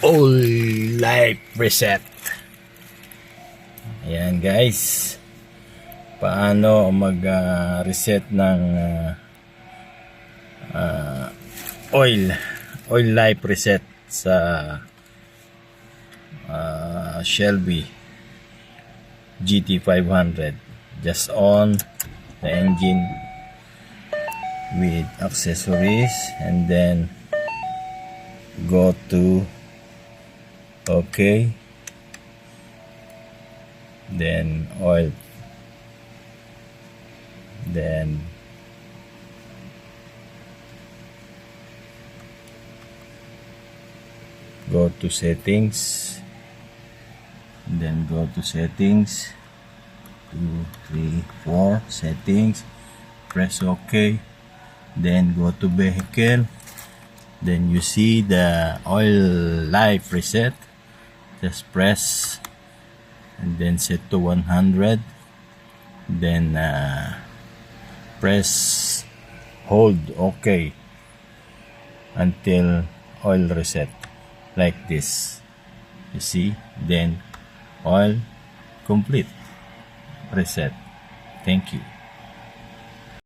All life reset. Ayan guys, paano mag-reset ng oil life reset sa Shelby GT500. Just on the engine with accessories and then go to OK, then oil, then go to settings, then go to settings, 2, 3, 4 settings, press OK, then go to vehicle, then you see the oil life reset. Just press and then set to 100, then press hold OK until oil reset, like this. You see, then oil complete reset. Thank you.